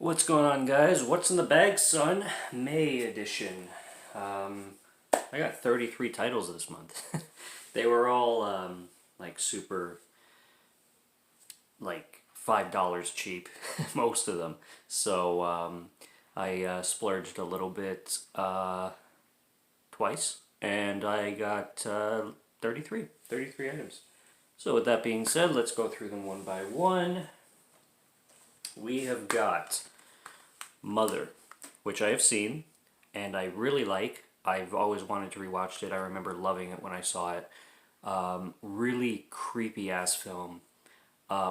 What's going on, guys? What's in the bag, son? May edition. I got 33 titles this month. They were all like super, like $5 cheap, most of them. So I splurged a little bit twice, and I got 33 items. So with that being said, let's go through them one by one. We have got Mother, which I have seen and I really like. I've always wanted to rewatch it. I remember loving it when I saw it. Really creepy ass film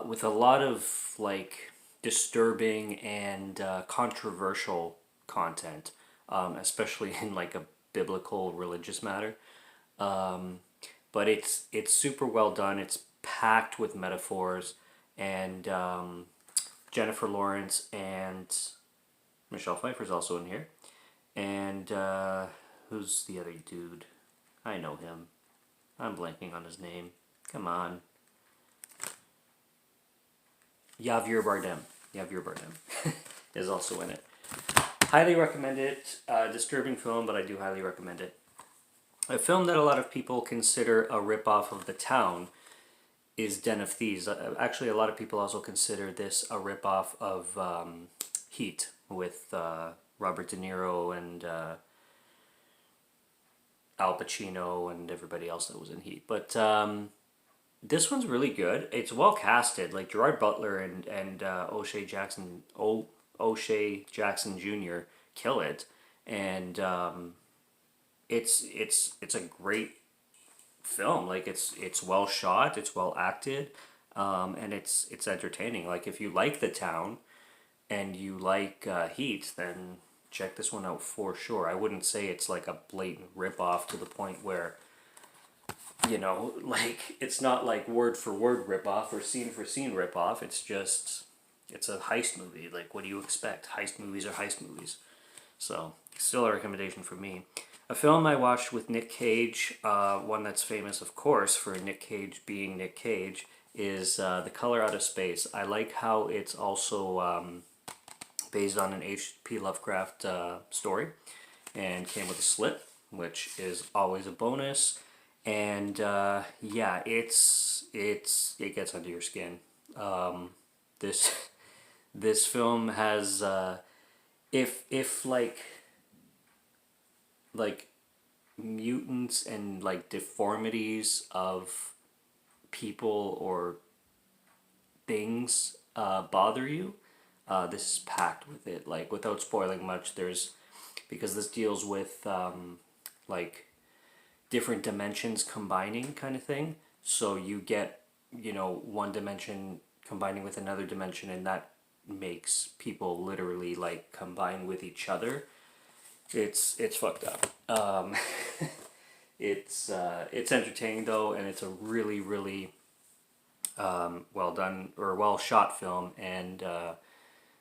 with a lot of like disturbing and controversial content, especially in like a biblical religious matter. But it's super well done. It's packed with metaphors and Jennifer Lawrence and Michelle Pfeiffer's also in here. And who's the other dude? I know him. I'm blanking on his name. Come on. Javier Bardem is also in it. Highly recommend it. Disturbing film, but I do highly recommend it. A film that a lot of people consider a ripoff of The Town is Den of Thieves. Actually, a lot of people also consider this a ripoff of Heat with Robert De Niro and Al Pacino and everybody else that was in Heat. But this one's really good. It's well casted. Like Gerard Butler and O'Shea Jackson Jr. kill it, and it's a great film. Like it's well shot, it's well acted, and it's entertaining. Like if you like The Town and you like Heat, then check this one out for sure. I wouldn't say it's like a blatant ripoff to the point where, like it's not like word for word ripoff or scene for scene ripoff. It's just it's a heist movie. Like what do you expect? Heist movies are heist movies. So still a recommendation for me. A film I watched with Nick Cage, one that's famous, of course, for Nick Cage being Nick Cage, is The Color Out of Space. I like how it's also based on an H.P. Lovecraft story and came with a slip, which is always a bonus. And yeah, it gets under your skin. This this film has if like mutants and like deformities of people or things bother you, this is packed with it. Like without spoiling much, because this deals with like different dimensions combining kind of thing. So you get one dimension combining with another dimension, and that makes people literally like combine with each other. It's fucked up. It's entertaining though, and it's a really well done or well shot film, and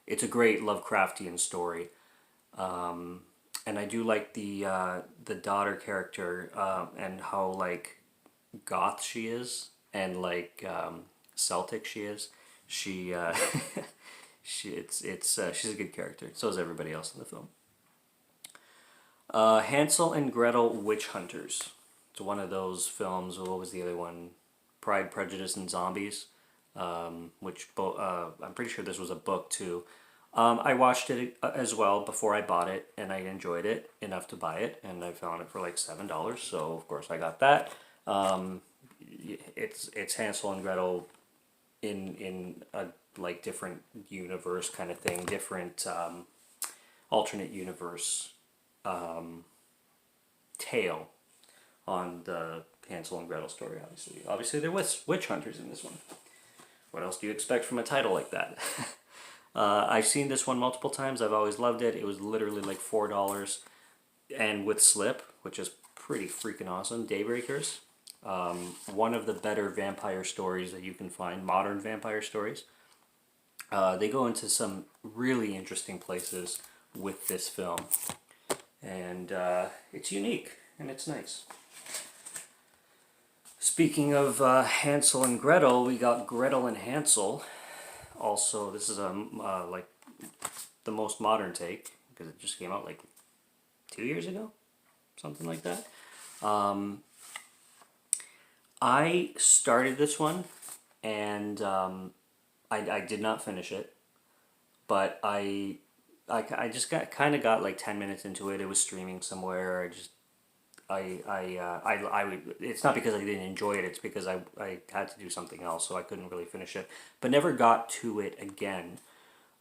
it's a great Lovecraftian story. And I do like the daughter character and how like goth she is and like Celtic she is. She she's a good character. So is everybody else in the film. Hansel and Gretel Witch Hunters. It's one of those films. What was the other one? Pride, Prejudice, and Zombies. Which I'm pretty sure this was a book too. I watched it as well before I bought it, and I enjoyed it enough to buy it, and I found it for like $7. So of course I got that. It's Hansel and Gretel in a like different universe kind of thing, different alternate universe tale on the Hansel and Gretel story. Obviously there was witch hunters in this one. What else do you expect from a title like that? I've seen this one multiple times. I've always loved it. It was literally like $4, and with slip, which is pretty freaking awesome. Daybreakers, one of the better vampire stories that you can find, modern vampire stories. They go into some really interesting places with this film, and it's unique and it's nice. Speaking of Hansel and Gretel, we got Gretel and Hansel. Also, this is like the most modern take, because it just came out like 2 years ago, something like that. I started this one, and I did not finish it, but I just got like 10 minutes into it. It was streaming somewhere. I would, it's not because I didn't enjoy it, it's because I had to do something else, so I couldn't really finish it, but never got to it again.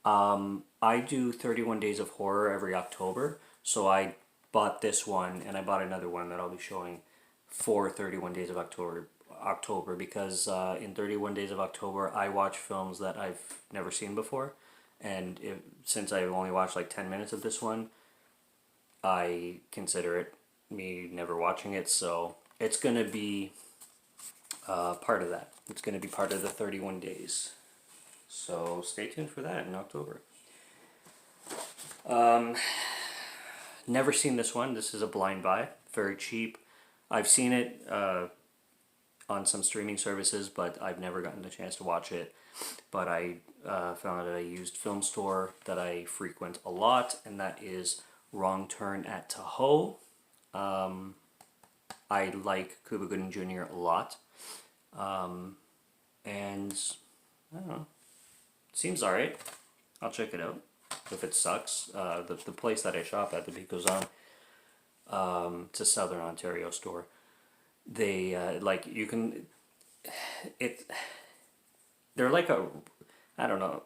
I do 31 Days of Horror every October, so I bought this one, and I bought another one that I'll be showing for 31 Days of October, because in 31 Days of October, I watch films that I've never seen before, and since I've only watched like 10 minutes of this one, I consider it me never watching it, so it's going to be part of that. It's going to be part of the 31 days. So stay tuned for that in October. Never seen this one. This is a blind buy. Very cheap. I've seen it on some streaming services, but I've never gotten the chance to watch it. But I found it at a used film store that I frequent a lot, and that is Wrong Turn at Tahoe. I like Cuba Gooding Jr. a lot. And I don't know. Seems alright. I'll check it out. If it sucks, the place that I shop at, the Beat Goes On, it's a Southern Ontario store. They, like, you can, they're like a, I don't know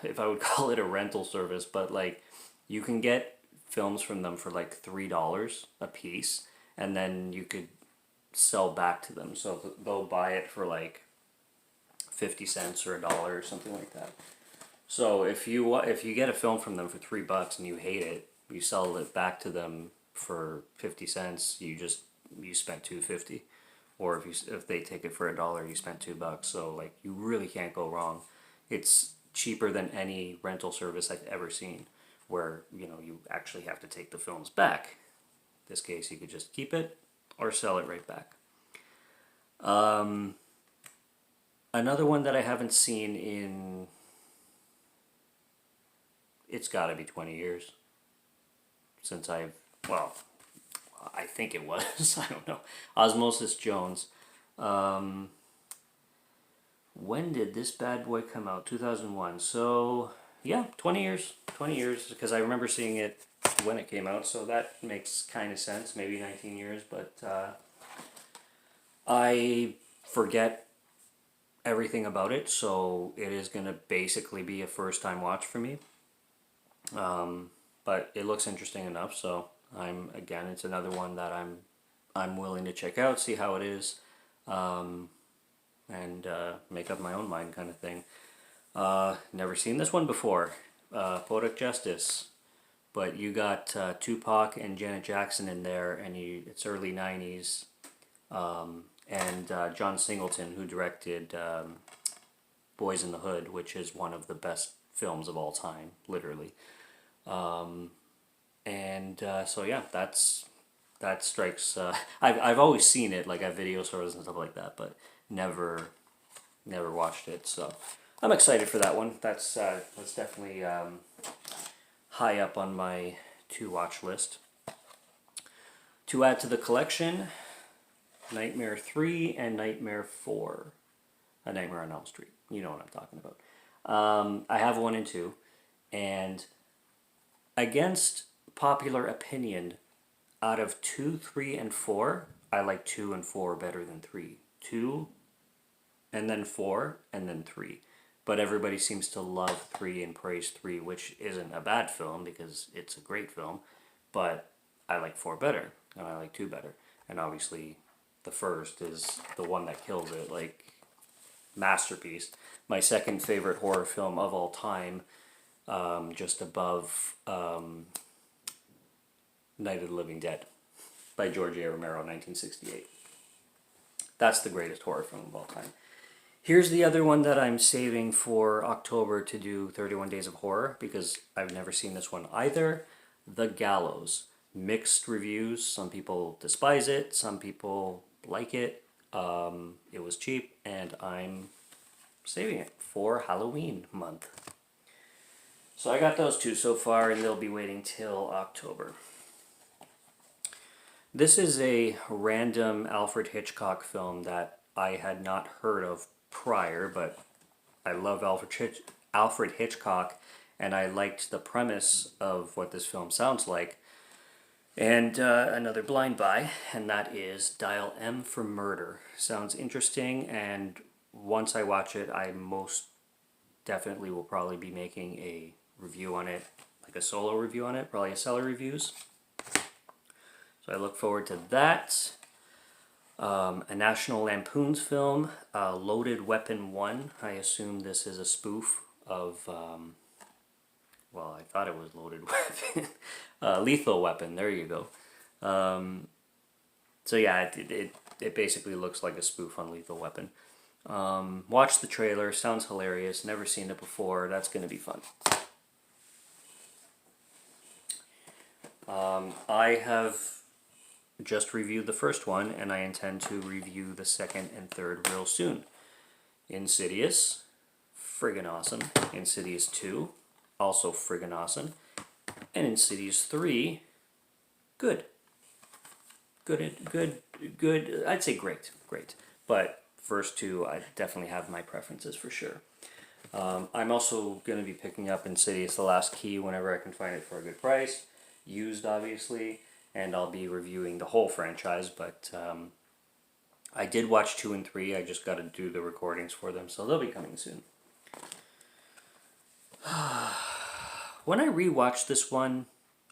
if I would call it a rental service, but like, you can get films from them for like $3 a piece, and then you could sell back to them. So they'll buy it for like 50 cents or $1 or something like that. So if you get a film from them for $3 and you hate it, you sell it back to them for 50 cents. You spent $2.50, or if they take it for $1, you spent $2. So like, you really can't go wrong. It's cheaper than any rental service I've ever seen, where you actually have to take the films back. In this case, you could just keep it or sell it right back. Another one that I haven't seen in, it's got to be 20 years since I think it was, I don't know, Osmosis Jones. When did this bad boy come out? 2001. So yeah, 20 years, because I remember seeing it when it came out, so that makes kind of sense. Maybe 19 years, but I forget everything about it, so it is going to basically be a first time watch for me. But it looks interesting enough, so it's another one that I'm willing to check out, see how it is, and make up my own mind, kind of thing. Never seen this one before. Poetic Justice, but you got Tupac and Janet Jackson in there, and it's early 90s, and John Singleton, who directed Boys in the Hood, which is one of the best films of all time, literally. So yeah, that strikes. I've always seen it, like at video stores and stuff like that, but never watched it. So I'm excited for that one. That's definitely high up on my to-watch list. To add to the collection, Nightmare 3 and Nightmare 4. A Nightmare on Elm Street. You know what I'm talking about. I have 1 and 2, and against popular opinion, out of 2, 3, and 4, I like 2 and 4 better than 3. 2, and then 4, and then 3. But everybody seems to love 3 and praise 3, which isn't a bad film because it's a great film. But I like 4 better, and I like 2 better. And obviously, the first is the one that kills it, like, masterpiece. My second favorite horror film of all time, just above Night of the Living Dead by George A. Romero, 1968. That's the greatest horror film of all time. Here's the other one that I'm saving for October to do 31 Days of Horror, because I've never seen this one either. The Gallows. Mixed reviews. Some people despise it. Some people like it. It was cheap, and I'm saving it for Halloween month. So I got those two so far, and they'll be waiting till October. This is a random Alfred Hitchcock film that I had not heard of prior, but I love Alfred Hitchcock, and I liked the premise of what this film sounds like. And another blind buy, and that is Dial M for Murder. Sounds interesting, and once I watch it, I most definitely will probably be making a review on it, like a solo review on it, probably a seller reviews. So I look forward to that. A National Lampoon's film, Loaded Weapon 1. I assume this is a spoof of, well, I thought it was Loaded Weapon. Lethal Weapon, there you go. So yeah, it basically looks like a spoof on Lethal Weapon. Watch the trailer, sounds hilarious, never seen it before, that's going to be fun. I have just reviewed the first one, and I intend to review the second and third real soon. Insidious, friggin' awesome. Insidious 2, also friggin' awesome. And Insidious 3, good. Good. I'd say great. But first two, I definitely have my preferences for sure. I'm also going to be picking up Insidious: The Last Key whenever I can find it for a good price. Used, obviously. And I'll be reviewing the whole franchise, but I did watch 2 and 3. I just got to do the recordings for them, so they'll be coming soon. When I rewatched this one,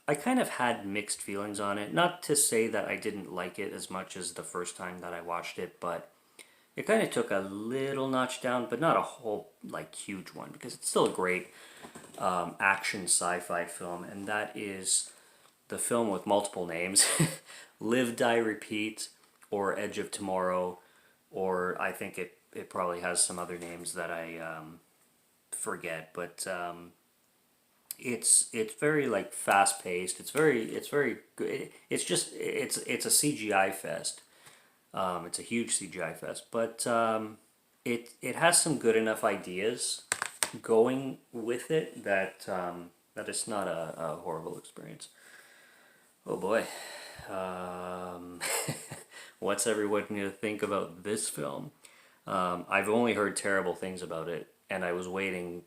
I kind of had mixed feelings on it. Not to say that I didn't like it as much as the first time that I watched it, but it kind of took a little notch down, but not a whole, like, huge one, because it's still a great action sci-fi film, and that is the film with multiple names. Live, Die, Repeat, or Edge of Tomorrow, or I think it probably has some other names that I forget, but it's very like fast paced. It's very good. It's a CGI fest. It's a huge CGI fest, but it has some good enough ideas going with it that that it's not a horrible experience. Oh boy. What's everyone going to think about this film? I've only heard terrible things about it, and I was waiting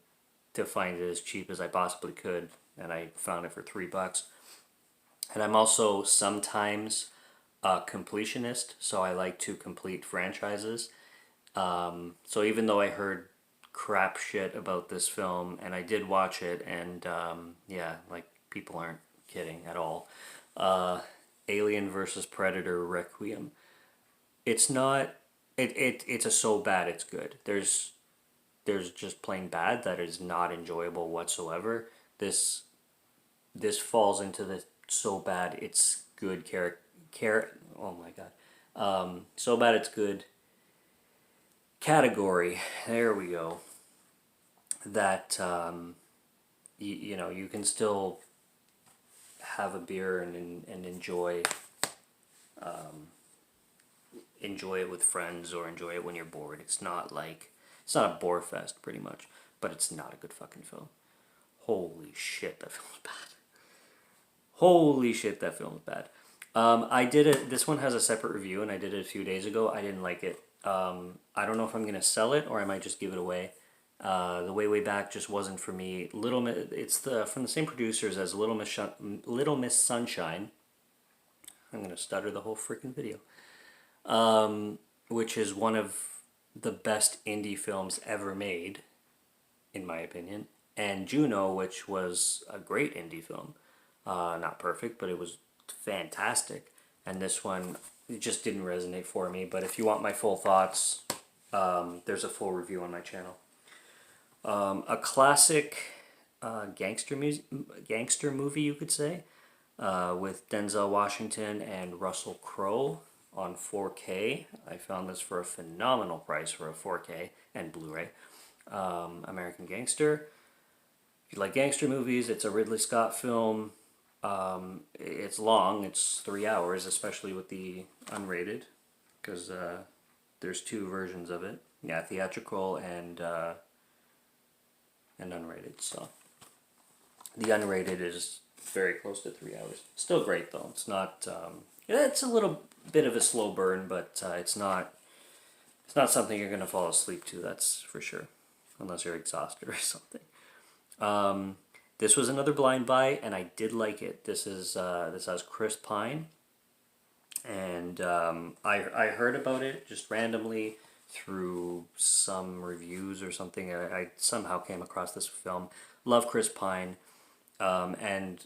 to find it as cheap as I possibly could, and I found it for $3. And I'm also sometimes a completionist, so I like to complete franchises. So even though I heard crap shit about this film, and I did watch it, and yeah, like, people aren't kidding at all. Alien versus Predator Requiem. It's not. It's a so bad it's good. There's just plain bad that is not enjoyable whatsoever. This falls into the so bad it's good oh my god. So bad it's good category. There we go. That you know, you can still have a beer and enjoy enjoy it with friends, or enjoy it when you're bored. It's not a bore fest pretty much, but it's not a good fucking film. Holy shit, that film was bad. Holy shit, that film was bad. I did it. This one has a separate review, and I did it a few days ago. I didn't like it. I don't know if I'm gonna sell it or I might just give it away. The Way Back just wasn't for me. It's from the same producers as Little Miss Sunshine. I'm gonna stutter the whole freaking video. Which is one of the best indie films ever made, in my opinion. And Juno, which was a great indie film. Not perfect, but it was fantastic. And this one, it just didn't resonate for me. But if you want my full thoughts, there's a full review on my channel. A classic gangster movie, you could say, with Denzel Washington and Russell Crowe on 4K. I found this for a phenomenal price for a 4K and Blu-ray. American Gangster. If you like gangster movies, it's a Ridley Scott film. It's long. It's 3 hours, especially with the unrated, because there's 2 versions of it. Yeah, theatrical and unrated. So The unrated is very close to 3 hours. Still great though. It's not. It's a little bit of a slow burn, but it's not. It's not something you're gonna fall asleep to. That's for sure, unless you're exhausted or something. This was another blind buy, and I did like it. This has Chris Pine, and I heard about it just randomly through some reviews or something. I somehow came across this film. Love Chris Pine, and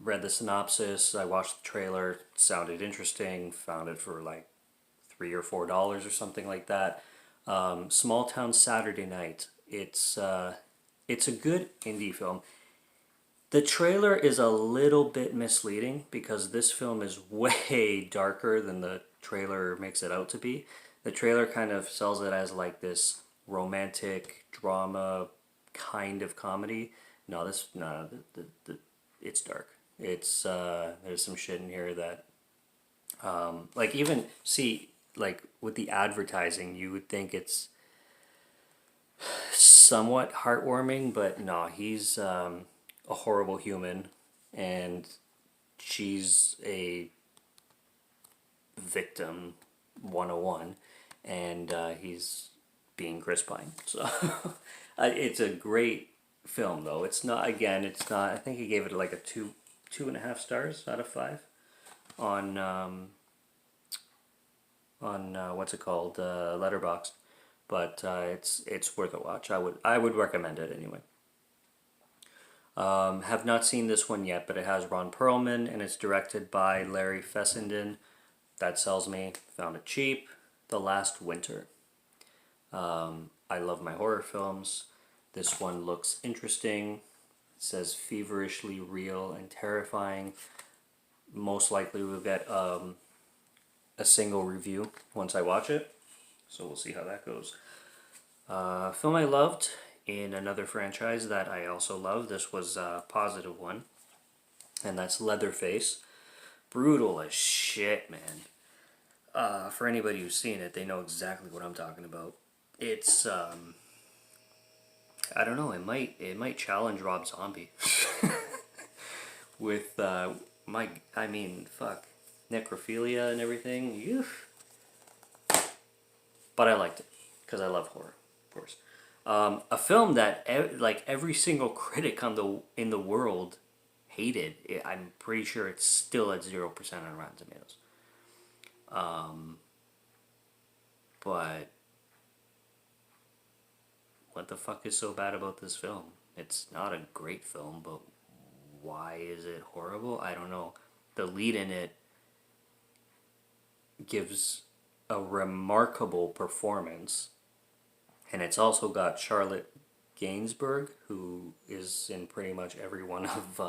read the synopsis. I watched the trailer. Sounded interesting. Found it for like $3 or $4 or something like that. Small Town Saturday Night. It's a good indie film. The trailer is a little bit misleading because this film is way darker than the trailer makes it out to be. The trailer kind of sells it as like this romantic drama kind of comedy. No, it's dark. It's there's some shit in here that like even see like with the advertising you would think it's somewhat heartwarming, but no, he's a horrible human, and she's a victim 101, and he's being Chris Pine. So it's a great film, though. It's not. Again, it's not. I think he gave it like a 2.5 stars out of 5 on what's it called, Letterboxd. But it's worth a watch. I would recommend it anyway. Have not seen this one yet, but it has Ron Perlman, and it's directed by Larry Fessenden. That sells me. Found it cheap. The Last Winter. I love my horror films. This one looks interesting. It says feverishly real and terrifying. Most likely we'll get a single review once I watch it. So we'll see how that goes. Film I loved in another franchise that I also love. This was a positive one, and that's Leatherface. Brutal as shit, man. For anybody who's seen it, they know exactly what I'm talking about. It's I don't know. It might challenge Rob Zombie with fuck, necrophilia and everything. Oof. But I liked it because I love horror, of course. A film that every single critic in the world hated. I'm pretty sure it's still at 0% on Rotten Tomatoes. But what the fuck is so bad about this film? It's not a great film, but why is it horrible? I don't know. The lead in it gives a remarkable performance, and it's also got Charlotte Gainsbourg, who is in pretty much every one of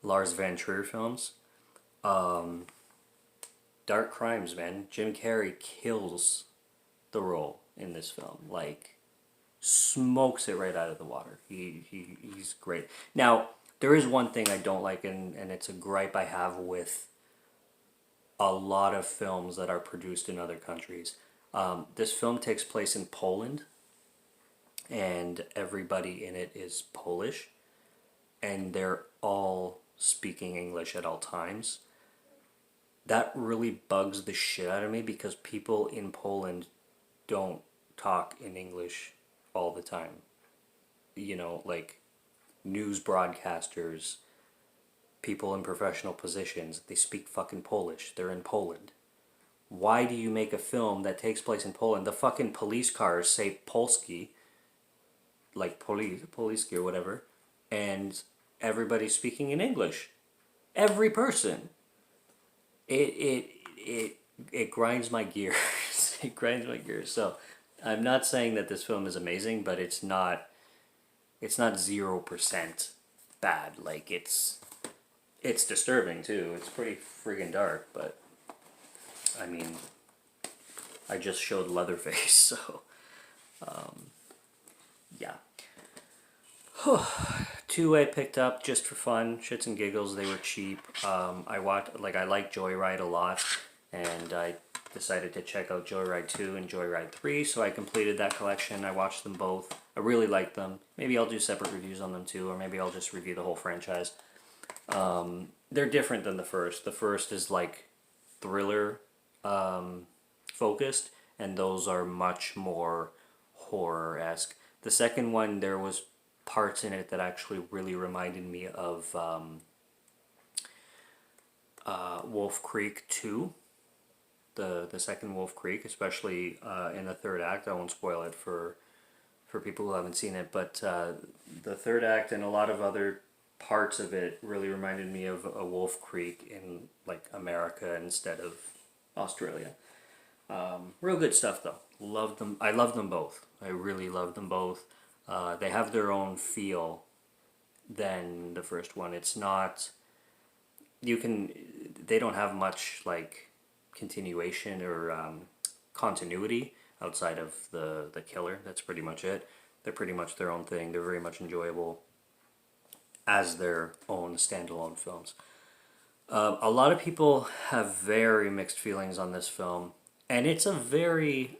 Lars von Trier films. Dark crimes, man. Jim Carrey kills the role in this film. Like, smokes it right out of the water. He's great. Now, there is one thing I don't like, and it's a gripe I have with a lot of films that are produced in other countries. This film takes place in Poland, and everybody in it is Polish, and they're all speaking English at all times. That really bugs the shit out of me because people in Poland don't talk in English all the time. You know, like news broadcasters, people in professional positions, they speak fucking Polish. They're in Poland. Why do you make a film that takes place in Poland? The fucking police cars say Polski, like Poliski or whatever, and everybody's speaking in English. Every person. It grinds my gears. It grinds my gears. So I'm not saying that this film is amazing, but it's not 0% bad. Like it's disturbing too. It's pretty friggin' dark, but I mean, I just showed Leatherface, so yeah. 2 I picked up just for fun, shits and giggles. They were cheap. I like Joyride a lot, and I decided to check out Joyride 2 and Joyride 3, so I completed that collection. I watched them both. I really like them. Maybe I'll do separate reviews on them too, or maybe I'll just review the whole franchise. They're different than the first. The first is like thriller focused, and those are much more horror-esque. The second one, there was parts in it that actually really reminded me of Wolf Creek 2. The second Wolf Creek, especially in the third act. I won't spoil it for people who haven't seen it, but the third act and a lot of other parts of it really reminded me of a Wolf Creek in like America instead of Australia. Real good stuff though. Love them. I love them both. I really love them both. They have their own feel than the first one. It's not. They don't have much like continuation or continuity outside of the killer. That's pretty much it. They're pretty much their own thing. They're very much enjoyable as their own standalone films. A lot of people have very mixed feelings on this film, and it's a very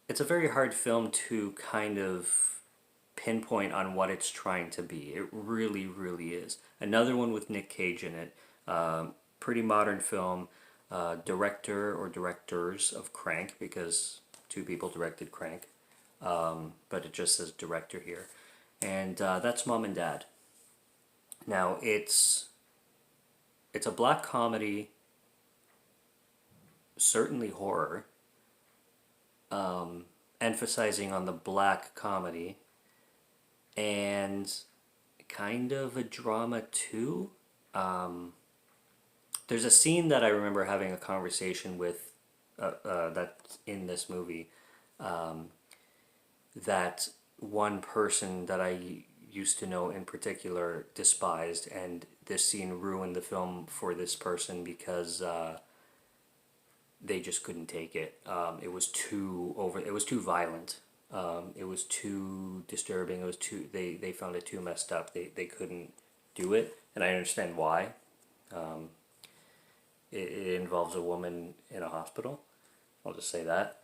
hard film to kind of pinpoint on what it's trying to be. It really, really is. Another one with Nick Cage in it. Pretty modern film. Director or directors of Crank, because two people directed Crank. But it just says director here. And that's Mom and Dad. Now, it's a black comedy, certainly horror, emphasizing on the black comedy, and kind of a drama too. There's a scene that I remember having a conversation with that's in this movie, that one person that I used to know in particular despised, and this scene ruined the film for this person because they just couldn't take it. It was too It was too violent. It was too disturbing. It was too. They found it too messed up. They couldn't do it, and I understand why. It involves a woman in a hospital. I'll just say that.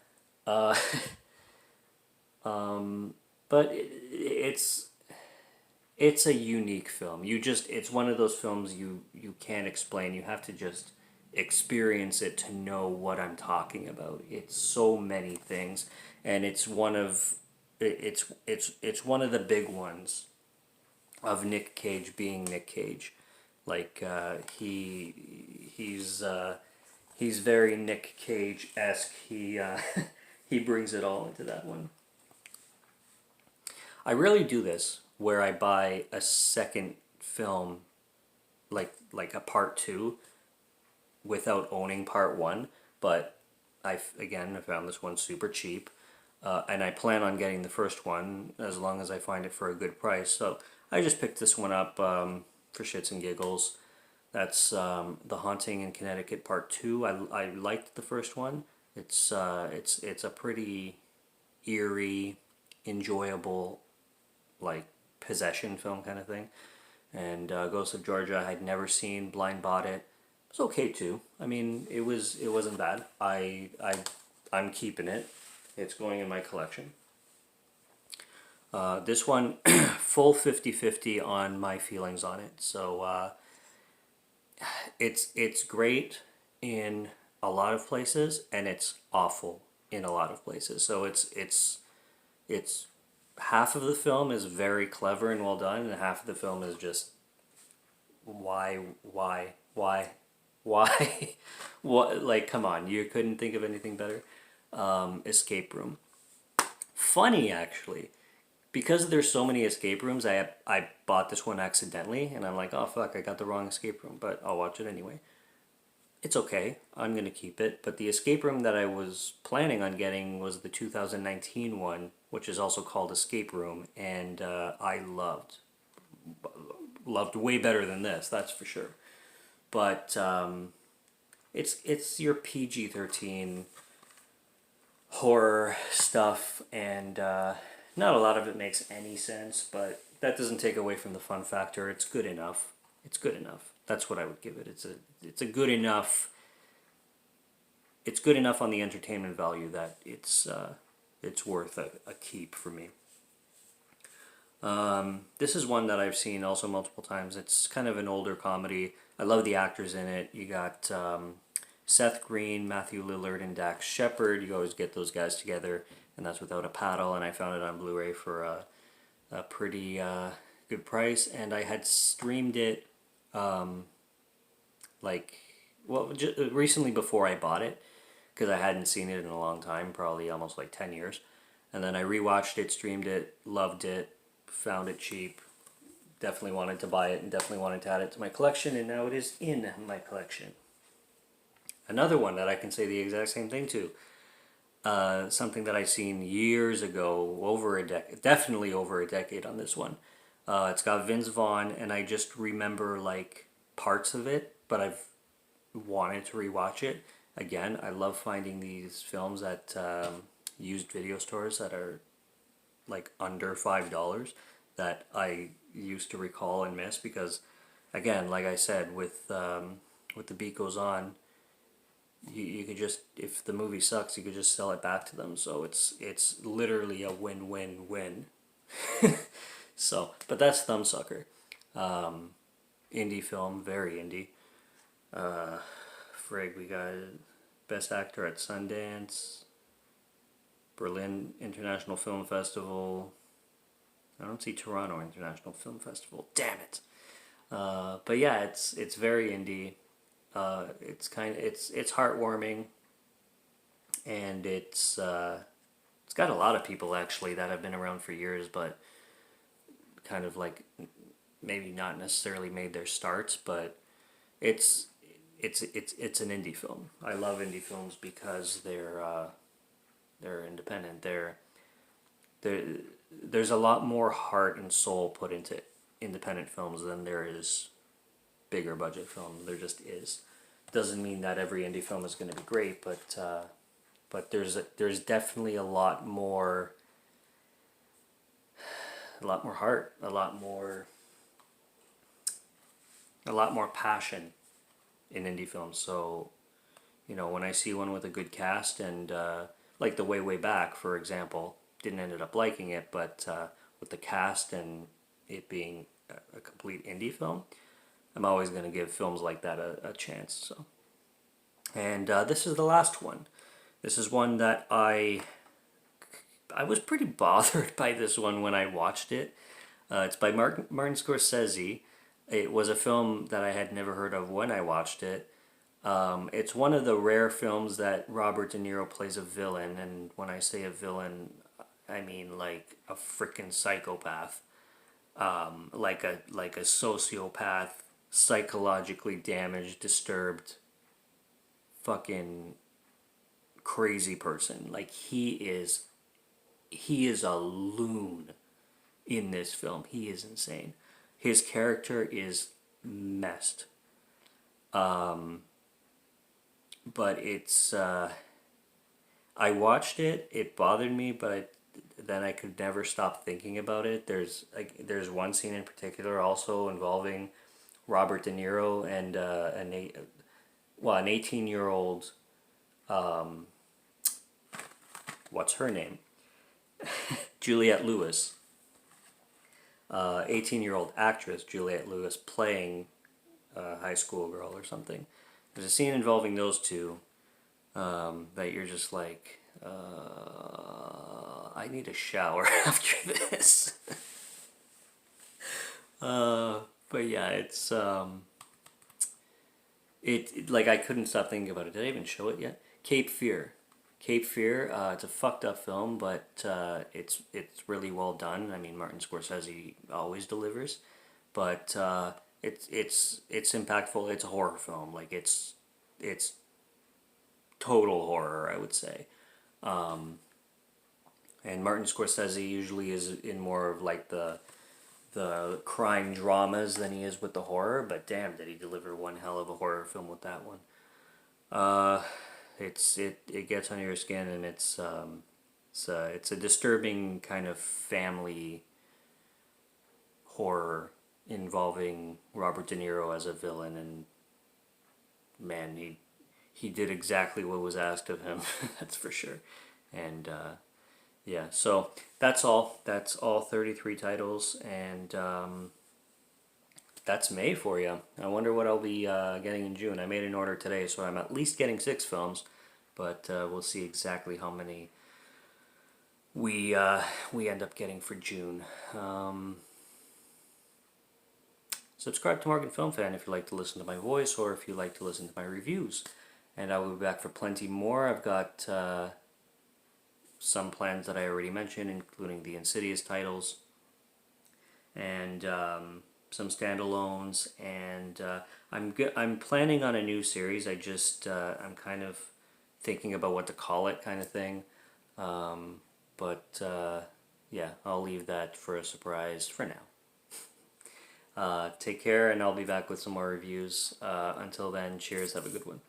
But it's a unique film. It's one of those films you can't explain. You have to just experience it to know what I'm talking about. It's so many things, and it's one of the big ones of Nick Cage being Nick Cage. Like he's very Nick Cage-esque. He brings it all into that one. I rarely do this where I buy a second film, like a part 2, without owning part 1. But I found this one super cheap, and I plan on getting the first one as long as I find it for a good price. So I just picked this one up for shits and giggles. That's The Haunting in Connecticut Part 2. I liked the first one. It's a pretty eerie, enjoyable, like possession film kind of thing. And Ghost of Georgia I'd never seen. Blind bought it. It's okay too. I mean, it wasn't bad. I'm keeping it. It's going in my collection. This one, full 50-50 on my feelings on it. So it's great in a lot of places, and it's awful in a lot of places. So it's half of the film is very clever and well done, and half of the film is just why what, like, come on, you couldn't think of anything better. Escape room. Funny, actually, because there's so many escape rooms, I bought this one accidentally, and I'm like, oh fuck, I got the wrong escape room, but I'll watch it anyway. It's okay, I'm gonna keep it, but the escape room that I was planning on getting was the 2019 one, which is also called Escape Room, and I loved way better than this, that's for sure. But it's your PG-13 horror stuff, and not a lot of it makes any sense, but that doesn't take away from the fun factor. It's good enough. It's good enough. That's what I would give it. It's a good enough. It's good enough on the entertainment value that it's it's worth a keep for me. This is one that I've seen also multiple times. It's kind of an older comedy. I love the actors in it. You got Seth Green, Matthew Lillard, and Dax Shepard. You always get those guys together, and that's Without a Paddle. And I found it on Blu-ray for a pretty good price. And I had streamed it recently before I bought it, because I hadn't seen it in a long time, probably almost like 10 years. And then I rewatched it, streamed it, loved it, found it cheap, definitely wanted to buy it, and definitely wanted to add it to my collection, and now it is in my collection. Another one that I can say the exact same thing to, something that I seen years ago, definitely over a decade on this one. It's got Vince Vaughn, and I just remember like parts of it, but I've wanted to rewatch it. Again, I love finding these films at used video stores that are like under $5 that I used to recall and miss, because again, like I said, with The Beat Goes On, you could just, if the movie sucks, you could just sell it back to them. So it's literally a win-win-win. So, but that's Thumbsucker. Indie film, very indie. We got Best Actor at Sundance, Berlin International Film Festival. I don't see Toronto International Film Festival. Damn it. But yeah, it's very indie. It's heartwarming, and it's got a lot of people actually that have been around for years, but kind of like maybe not necessarily made their starts, but it's an indie film. I love indie films because they're independent. There's a lot more heart and soul put into independent films than there is bigger budget films. There just is. Doesn't mean that every indie film is going to be great, but there's definitely a lot more heart, a lot more passion in indie films. So, when I see one with a good cast, and like The Way Back, for example, didn't ended up liking it, but with the cast and it being a complete indie film, I'm always going to give films like that a chance. So, and this is the last one. This is one that I was pretty bothered by this one when I watched it. It's by Martin Scorsese. It was a film that I had never heard of when I watched it. It's one of the rare films that Robert De Niro plays a villain, and when I say a villain, I mean like a freaking psychopath, like a sociopath, psychologically damaged, disturbed, fucking crazy person. Like he is a loon in this film. He is insane. His character is messed. But it's I watched it. It bothered me, but then I could never stop thinking about it. There's one scene in particular also involving Robert De Niro and an 18-year-old. What's her name? Juliette Lewis. 18-year-old actress Juliette Lewis playing a high school girl or something. There's a scene involving those two that you're just like, I need a shower after this. But yeah, it's like I couldn't stop thinking about it. Did I even show it yet? Cape Fear. It's a fucked up film, but it's really well done. I mean, Martin Scorsese always delivers, but it's impactful. It's a horror film. Like it's total horror, I would say. And Martin Scorsese usually is in more of like the crime dramas than he is with the horror, but damn, did he deliver one hell of a horror film with that one. It gets under your skin, and it's a disturbing kind of family horror involving Robert De Niro as a villain, and man, he did exactly what was asked of him. That's for sure. And yeah, so that's all. That's all 33 titles, and that's May for you. I wonder what I'll be getting in June. I made an order today, so I'm at least getting 6 films, but we'll see exactly how many we end up getting for June. Subscribe to Morgan Film Fan if you like to listen to my voice, or if you like to listen to my reviews. And I will be back for plenty more. I've got some plans that I already mentioned, including the Insidious titles, and some standalones, and I'm planning on a new series. I'm kind of thinking about what to call it, kind of thing. But yeah, I'll leave that for a surprise for now. Take care, and I'll be back with some more reviews. Until then, cheers, have a good one.